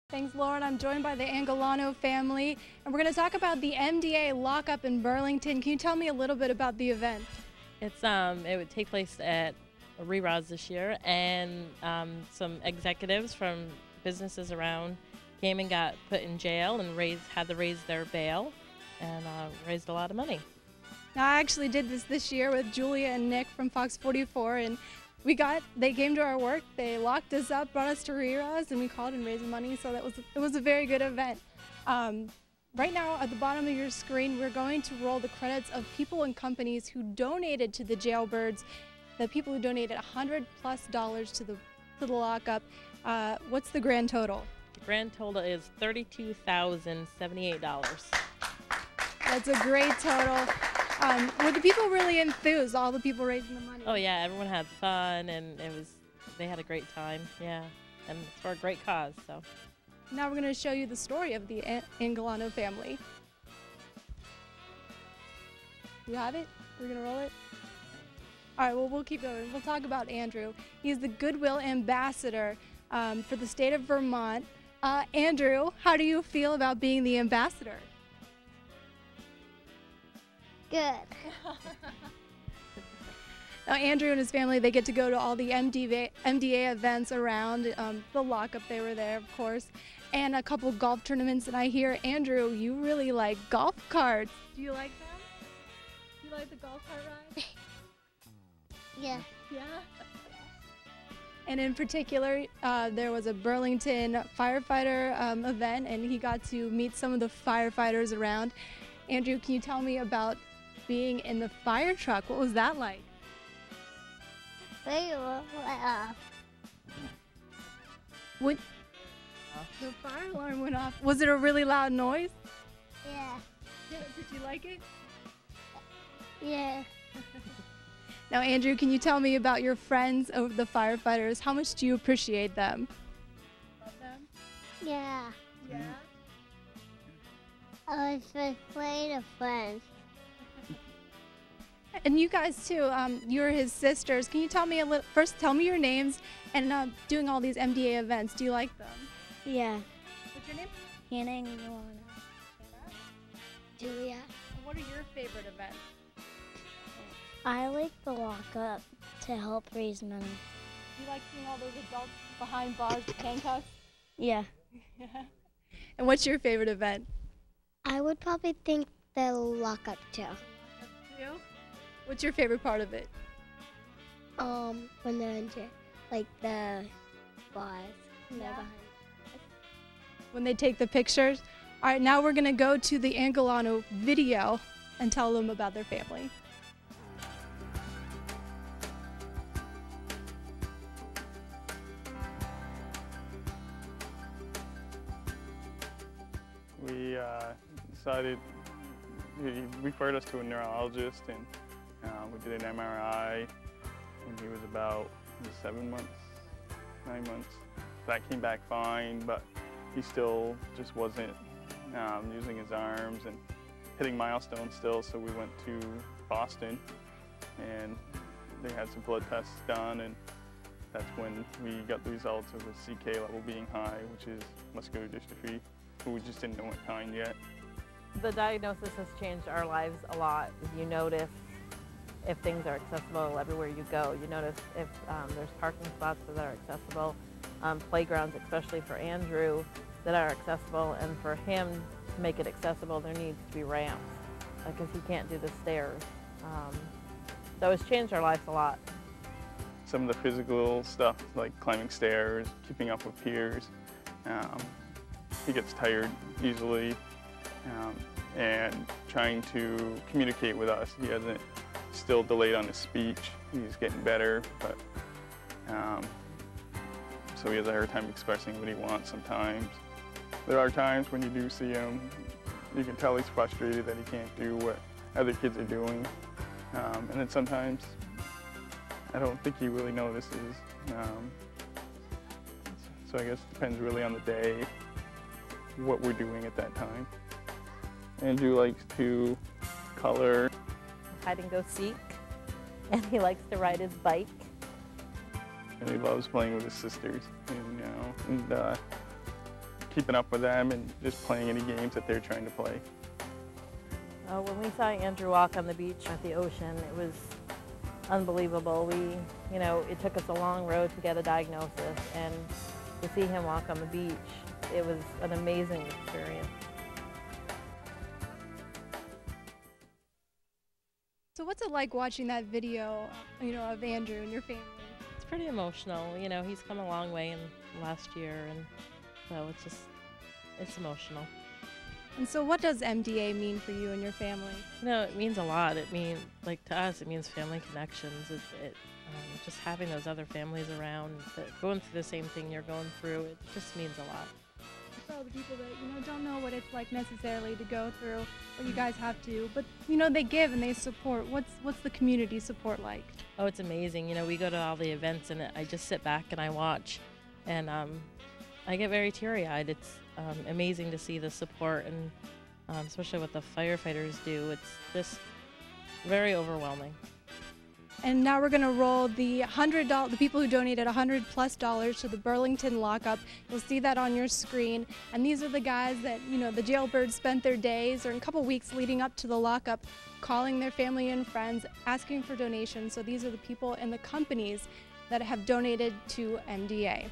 Thanks, Lauren. I'm joined by the Angolano family, and we're going to talk about the MDA lockup in Burlington. Can you tell me a little bit about the event? It would take place at Re-Roz this year, and some executives from businesses around came and got put in jail and had to raise their bail, and raised a lot of money. Now, I actually did this year with Julia and Nick from Fox 44, and they came to our work, they locked us up, brought us to Re-Roz, and we called and raised money, so it was a very good event. Right now, at the bottom of your screen, we're going to roll the credits of people and companies who donated to the jailbirds, the people who donated $100+ to the lockup. What's the grand total? The grand total is $32,078. That's a great total. Were the people really enthused, all the people raising the money? Oh yeah, everyone had fun, and they had a great time, yeah. And it's for a great cause, so. Now we're going to show you the story of the Angolano family. You have it? We're going to roll it? All right, well, we'll keep going. We'll talk about Andrew. He's the Goodwill Ambassador for the state of Vermont. Andrew, how do you feel about being the ambassador? Good. Now, Andrew and his family, they get to go to all the MDA events around the lockup. They were there, of course, and a couple golf tournaments. And I hear, Andrew, you really like golf carts. Do you like them? Do you like the golf cart ride? Yeah. Yeah? And in particular, there was a Burlington firefighter event, and he got to meet some of the firefighters around. Andrew, can you tell me about being in the fire truck? What was that like? When the fire alarm went off, was it a really loud noise? Yeah. Did you like it? Yeah. Now, Andrew, can you tell me about your friends of the firefighters? How much do you appreciate them? Love them? Yeah. Yeah? I was afraid of friends. And you guys too, you're his sisters. Can you tell me first tell me your names and doing all these MDA events, do you like them? Yeah. What's your name? Hannah and Angolano. Julia. What are your favorite events? I like the lockup to help raise money. Do you like seeing all those adults behind bars with handcuffs? Yeah. Yeah. And what's your favorite event? I would probably think the lockup too. You? What's your favorite part of it? When they're in jail, like the bars. Yeah. When they take the pictures. All right, now we're gonna go to the Angolano video and tell them about their family. We decided, he referred us to a neurologist, and we did an MRI, and he was about 7 months, 9 months. That came back fine, but he still just wasn't using his arms and hitting milestones still, so we went to Boston, and they had some blood tests done, and that's when we got the results of his CK level being high, which is muscular dystrophy. But we just didn't know what kind yet. The diagnosis has changed our lives a lot. You notice if things are accessible everywhere you go. You notice if there's parking spots that are accessible, playgrounds, especially for Andrew, that are accessible, and for him to make it accessible, there needs to be ramps because he can't do the stairs. So it's changed our lives a lot. Some of the physical stuff, like climbing stairs, keeping up with peers, he gets tired easily, and trying to communicate with us. He hasn't, still delayed on his speech. He's getting better, but so he has a hard time expressing what he wants sometimes. There are times when you do see him, you can tell he's frustrated that he can't do what other kids are doing. And then sometimes I don't think he really notices. So I guess it depends really on the day, what we're doing at that time. Andrew likes to color. Hide and go seek, and he likes to ride his bike. And he loves playing with his sisters, and keeping up with them and just playing any games that they're trying to play. When we saw Andrew walk on the beach at the ocean, it was unbelievable. It took us a long road to get a diagnosis, and to see him walk on the beach, it was an amazing experience. So what's it like watching that video, of Andrew and your family? It's pretty emotional. He's come a long way in the last year, and so it's emotional. And so what does MDA mean for you and your family? It means a lot. It means, to us, it means family connections. Just having those other families around that going through the same thing you're going through, it just means a lot. For all the people that, don't know what it's like necessarily to go through what you guys have to, but, they give and they support. What's the community support like? Oh, it's amazing. We go to all the events, and I just sit back and I watch, and I get very teary-eyed. It's amazing to see the support, and especially what the firefighters do. It's just very overwhelming. And now we're going to roll the people who donated $100+ to the Burlington lockup. You'll see that on your screen. And these are the guys that, the jailbirds spent their days or a couple weeks leading up to the lockup calling their family and friends, asking for donations. So these are the people and the companies that have donated to MDA.